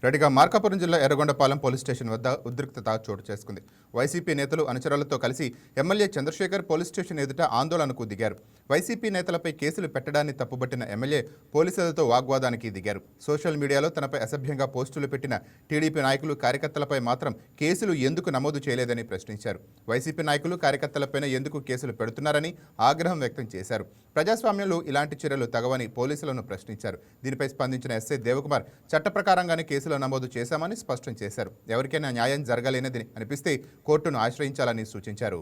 రెడ్డిగా మార్కాపురం జిల్లా Yerragondapalem police station వద్ద ఉద్రిక్తత చోటు చేసుకుంది. వైసీపీ నేతలు అనుచరులతో కలిసి ఎమ్మెల్యే చంద్రశేఖర్ పోలీస్ స్టేషన్ ఎదుట ఆందోళనకు దిగారు. వైసీపీ నేతలపై కేసులు పెట్టడాన్ని తప్పుబట్టిన ఎమ్మెల్యే పోలీసులతో వాగ్వాదానికి దిగారు. సోషల్ మీడియాలో తనపై అసభ్యంగా పోస్టులు పెట్టిన టీడీపీ నాయకులు, కార్యకర్తలపై మాత్రం కేసులు ఎందుకు నమోదు చేయలేదని ప్రశ్నించారు. వైసీపీ నాయకులు, కార్యకర్తలపైన ఎందుకు కేసులు పెడుతున్నారని ఆగ్రహం వ్యక్తం చేశారు. ప్రజాస్వామ్యంలో ఇలాంటి చర్యలు తగవని పోలీసులను ప్రశ్నించారు. దీనిపై స్పందించిన ఎస్ఐ దేవకుమార్ చట్ట ప్రకారంగానే కేసులు నమోదు చేశామని స్పష్టం చేశారు. ఎవరికైనా న్యాయం జరగలేనిది అనిపిస్తే కోర్టును ఆశ్రయించాలని సూచించారు.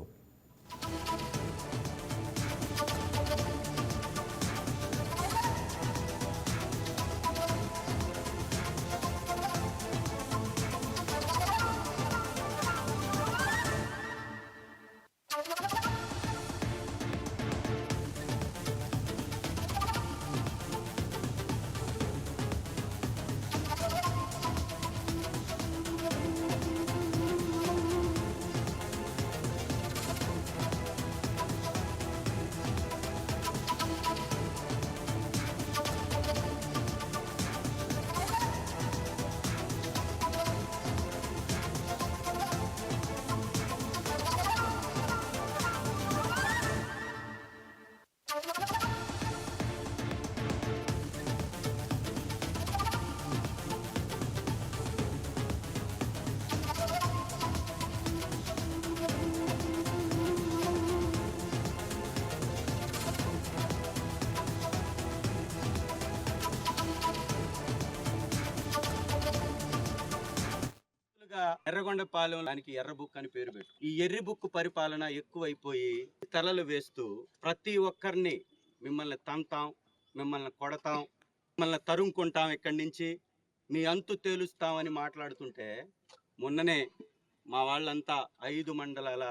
ఎర్రగొండపాలెం దానికి ఎర్ర బుక్ అని పేరు పెట్టు. ఈ ఎర్రి బుక్ పరిపాలన ఎక్కువైపోయి తలలు వేస్తూ ప్రతి ఒక్కరిని మిమ్మల్ని తంతాం, మిమ్మల్ని కొడతాం, మిమ్మల్ని తరుముకుంటాం, ఇక్కడి నుంచి మీ అంతు తేలుస్తామని మాట్లాడుతుంటే మొన్ననే మా వాళ్ళంతా 5 మండలాల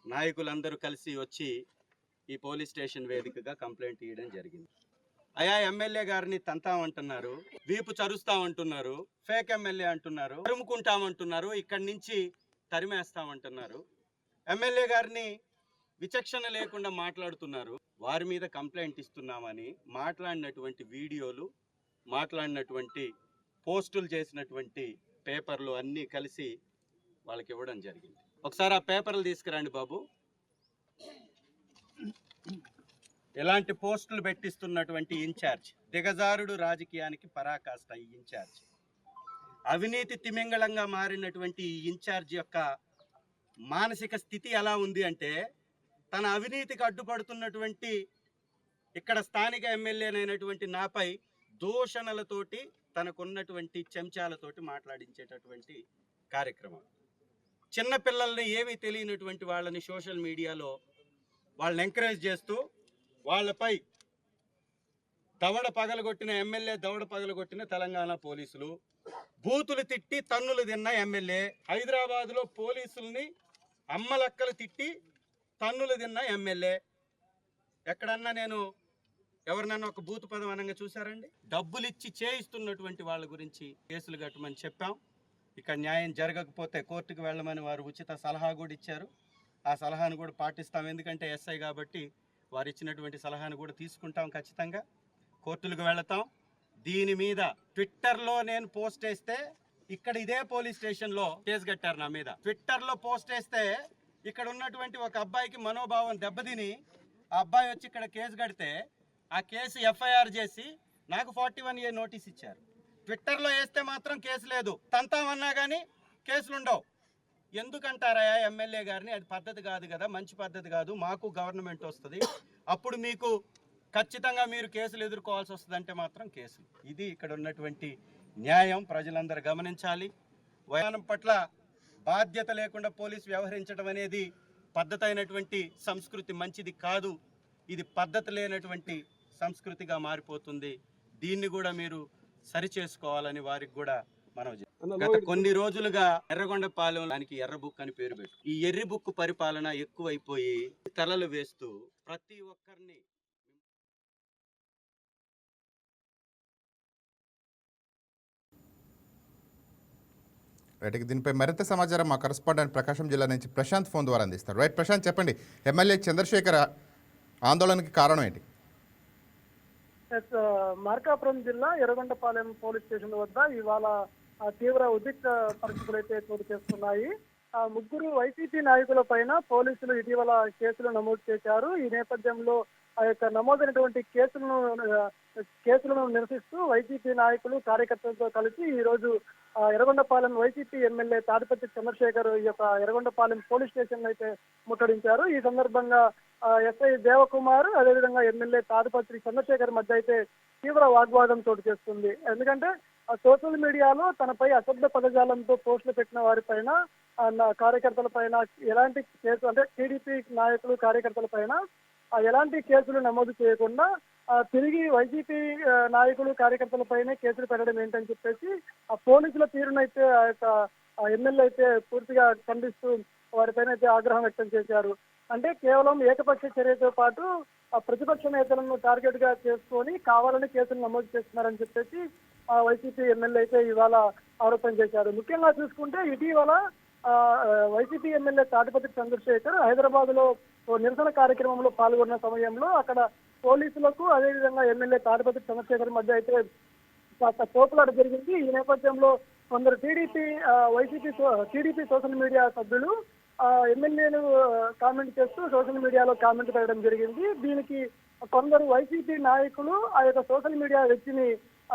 నాయకులందరూ కలిసి వచ్చి ఈ పోలీస్ స్టేషన్ వేదికగా కంప్లైంట్ ఇవ్వడం జరిగింది. అయా ఎమ్మెల్యే గారిని తంతామంటున్నారు, వీపు చరుస్తామంటున్నారు, ఫేక్ ఎమ్మెల్యే అంటున్నారు, తరుముకుంటామంటున్నారు, ఇక్కడి నుంచి తరిమేస్తామంటున్నారు, ఎమ్మెల్యే గారిని విచక్షణ లేకుండా మాట్లాడుతున్నారు. వారి మీద కంప్లైంట్ ఇస్తున్నామని మాట్లాడినటువంటి వీడియోలు, మాట్లాడినటువంటి పోస్టులు చేసినటువంటి పేపర్లు అన్నీ కలిసి వాళ్ళకి ఇవ్వడం జరిగింది. ఒకసారి ఆ పేపర్లు తీసుకురండి బాబు. ఎలాంటి పోస్టులు పెట్టిస్తున్నటువంటి ఇన్ఛార్జ్, దిగజారుడు రాజకీయానికి పరాకాష్ట ఈ ఇన్ఛార్జ్, అవినీతి తిమింగళంగా మారినటువంటి ఈ ఇన్ఛార్జ్ యొక్క మానసిక స్థితి ఎలా ఉంది అంటే, తన అవినీతికి అడ్డుపడుతున్నటువంటి ఇక్కడ స్థానిక ఎమ్మెల్యేనైనటువంటి నాపై దూషణలతోటి, తనకున్నటువంటి చెంచాలతోటి మాట్లాడించేటటువంటి కార్యక్రమం. చిన్నపిల్లల్ని ఏమీ తెలియనటువంటి వాళ్ళని సోషల్ మీడియాలో వాళ్ళని ఎంకరేజ్ చేస్తూ, వాళ్ళపై దవడ పగలగొట్టిన ఎమ్మెల్యే, దవడ పగలగొట్టిన తెలంగాణ పోలీసులు, బూతులు తిట్టి తన్నులు తిన్న ఎమ్మెల్యే, హైదరాబాదులో పోలీసుల్ని అమ్మలక్కలు తిట్టి తన్నులు తిన్న ఎమ్మెల్యే. ఎక్కడన్నా నేను ఎవరినన్నా ఒక బూతు పదం అనంగా చూసారండి? డబ్బులు ఇచ్చి చేయిస్తున్నటువంటి వాళ్ళ గురించి కేసులు కట్టమని చెప్పాం. ఇక న్యాయం జరగకపోతే కోర్టుకు వెళ్ళమని వారు ఉచిత సలహా కూడా ఇచ్చారు. ఆ సలహాను కూడా పాటిస్తాం. ఎందుకంటే ఎస్ఐ కాబట్టి వారు ఇచ్చినటువంటి సలహాను కూడా తీసుకుంటాం. ఖచ్చితంగా కోర్టులకు వెళతాం. దీని మీద ట్విట్టర్లో నేను పోస్ట్ వేస్తే, ఇక్కడ ఇదే పోలీస్ స్టేషన్లో కేసు కట్టారు నా మీద. ట్విట్టర్లో పోస్ట్ వేస్తే ఇక్కడ ఉన్నటువంటి ఒక అబ్బాయికి మనోభావం దెబ్బతిని ఆ అబ్బాయి వచ్చి ఇక్కడ కేసు కడితే, ఆ కేసు ఎఫ్ఐఆర్ చేసి నాకు 41A నోటీస్ ఇచ్చారు. ట్విట్టర్లో వేస్తే మాత్రం కేసు లేదు, తంతామన్నా కానీ కేసులు ఉండవు. ఎందుకంటారా ఎమ్మెల్యే గారిని? అది పద్ధతి కాదు కదా, మంచి పద్ధతి కాదు. మాకు గవర్నమెంట్ వస్తుంది, అప్పుడు మీకు ఖచ్చితంగా మీరు కేసులు ఎదుర్కోవాల్సి వస్తుంది అంటే మాత్రం కేసులు. ఇది ఇక్కడ ఉన్నటువంటి న్యాయం. ప్రజలందరూ గమనించాలి. వయానం పట్ల బాధ్యత లేకుండా పోలీసు వ్యవహరించడం అనేది పద్ధతి అయినటువంటి సంస్కృతి మంచిది కాదు. ఇది పద్ధతి లేనటువంటి సంస్కృతిగా మారిపోతుంది. దీన్ని కూడా మీరు సరిచేసుకోవాలని వారికి కూడా మనం గత కొన్ని రోజులుగా ఎర్రగొండపాలెం దానికి ఎర్ర బుక్ అని పేరు పెట్టు. ఈ ఎర్రి బుక్ పరిపాలన ఎక్కువైపోయి తలలు వేస్తూ ప్రతి ఒక్కరిని రైట్. దీనిపై మరింత సమాచారం మా కరెస్పాండెంట్ ప్రకాశం జిల్లా నుంచి ప్రశాంత్ ఫోన్ ద్వారా అందిస్తారు. రైట్ ప్రశాంత్, చెప్పండి, ఎమ్మెల్యే చంద్రశేఖర్ ఆందోళనకి కారణం ఏంటి? మార్కాపురం జిల్లా ఎర్రగొండపాలెం పోలీస్ స్టేషన్ వద్ద ఇవాళ తీవ్ర ఉద్రిక్త పరిస్థితులు అయితే చోటు చేసుకున్నాయి. ముగ్గురు వైసీపీ నాయకుల పైన పోలీసులు ఇటీవల కేసులు నమోదు చేశారు. ఈ నేపథ్యంలో ఆ యొక్క నమోదైనటువంటి కేసులను నిరసిస్తూ వైసీపీ నాయకులు కార్యకర్తలతో కలిసి ఈ రోజు ఎర్రగొండపాలెం వైసీపీ ఎమ్మెల్యే తాడిపత్రి చంద్రశేఖర్ ఈ యొక్క ఎర్రగొండపాలెం పోలీస్ స్టేషన్ అయితే ముట్టడించారు. ఈ సందర్భంగా ఎస్ఐ దేవకుమార్ అదేవిధంగా ఎమ్మెల్యే తాడిపత్రి చంద్రశేఖర్ మధ్య అయితే తీవ్ర వాగ్వాదం చోటు చేస్తుంది. ఎందుకంటే సోషల్ మీడియాలో తనపై అసభ్య పదజాలంతో పోస్టులు పెట్టిన వారిపైన కార్యకర్తల పైన ఎలాంటి కేసు అంటే టీడీపీ నాయకులు కార్యకర్తల పైన ఎలాంటి కేసులు నమోదు చేయకుండా తిరిగి వైసీపీ నాయకులు కార్యకర్తల పైనే కేసులు పెట్టడం ఏంటని చెప్పేసి ఆ పోలీసుల తీరునైతే ఆ యొక్క ఎమ్మెల్యే అయితే పూర్తిగా ఖండిస్తూ వారిపైన అయితే ఆగ్రహం వ్యక్తం చేశారు. అంటే కేవలం ఏకపక్ష చర్యతో పాటు ఆ ప్రతిపక్ష నేతలను టార్గెట్ గా చేసుకొని కావాలని కేసులు నమోదు చేస్తున్నారని చెప్పేసి ఆ వైసీపీ ఎమ్మెల్యే అయితే ఇవాళ ఆరోపణ చేశారు. ముఖ్యంగా చూసుకుంటే ఇటీవల వైసీపీ ఎమ్మెల్యే తాడిపత్రి చంద్రశేఖర్ హైదరాబాద్ లో నిరసన కార్యక్రమంలో పాల్గొన్న సమయంలో అక్కడ పోలీసులకు అదేవిధంగా ఎమ్మెల్యే తాడిపత్రి చంద్రశేఖర్ మధ్య అయితే కాస్త తోపులాట జరిగింది. ఈ నేపథ్యంలో కొందరు టీడీపీ సోషల్ మీడియా సభ్యులు ఎమ్మెల్యేను కామెంట్ చేస్తూ సోషల్ మీడియాలో కామెంట్ పెట్టడం జరిగింది. దీనికి కొందరు వైసీపీ నాయకులు ఆ యొక్క సోషల్ మీడియా వ్యక్తిని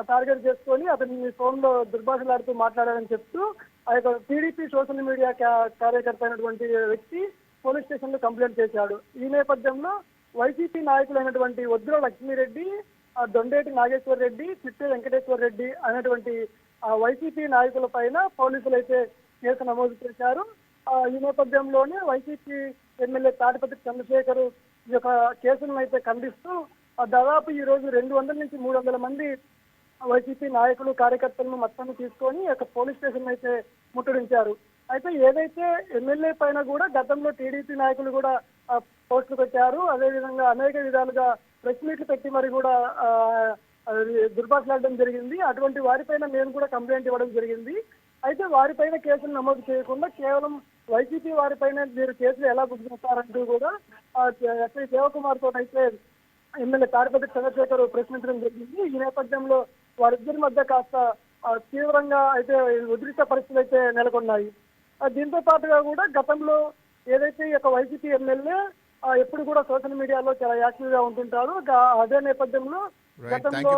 టార్గెట్ చేసుకొని అతని ఫోన్ లో దుర్భాషలాడుతూ మాట్లాడారని చెప్తూ ఆ యొక్క టీడీపీ సోషల్ మీడియా కార్యకర్త అయినటువంటి వ్యక్తి పోలీస్ స్టేషన్ లో కంప్లైంట్ చేశాడు. ఈ నేపథ్యంలో వైసీపీ నాయకులైనటువంటి వద్దుల లక్ష్మీరెడ్డి, దొండేటి నాగేశ్వర రెడ్డి, చిట్టే వెంకటేశ్వర రెడ్డి అనేటువంటి వైసీపీ నాయకుల పైన పోలీసులు అయితే కేసు నమోదు చేశారు. ఈ నేపథ్యంలోనే వైసీపీ ఎమ్మెల్యే తాడిపత్రి చంద్రశేఖర్ ఈ యొక్క కేసులను అయితే ఖండిస్తూ దాదాపు ఈ రోజు 200 నుంచి 300 మంది వైసీపీ నాయకులు కార్యకర్తలను మొత్తాన్ని తీసుకొని ఒక పోలీస్ స్టేషన్ అయితే ముట్టడించారు. అయితే ఏదైతే ఎమ్మెల్యే పైన కూడా గతంలో టీడీపీ నాయకులు కూడా పోస్టులు పెట్టారు, అదేవిధంగా అనేక విధాలుగా ప్రెస్ మీట్లు పెట్టి మరి కూడా దుర్భాషలాడడం జరిగింది. అటువంటి వారిపైన నేను కూడా కంప్లైంట్ ఇవ్వడం జరిగింది. అయితే వారిపైన కేసులు నమోదు చేయకుండా కేవలం వైసీపీ వారిపైన మీరు కేసులు ఎలా బుక్ చేస్తారంటూ కూడా ఎస్ఐ దేవకుమార్ తో అయితే ఎమ్మెల్యే తాడిపత్రి చంద్రశేఖర్ ప్రశ్నించడం జరిగింది. ఈ నేపథ్యంలో వారిద్దరి మధ్య కాస్త తీవ్రంగా అయితే ఉద్రిక్త పరిస్థితులు అయితే నెలకొన్నాయి. దీంతో పాటుగా కూడా గతంలో ఏదైతే ఈ యొక్క వైసీపీ ఎమ్మెల్యే ఎప్పుడు కూడా సోషల్ మీడియాలో చాలా యాక్టివ్ గా ఉంటుంటారు. అదే నేపథ్యంలో గతంలో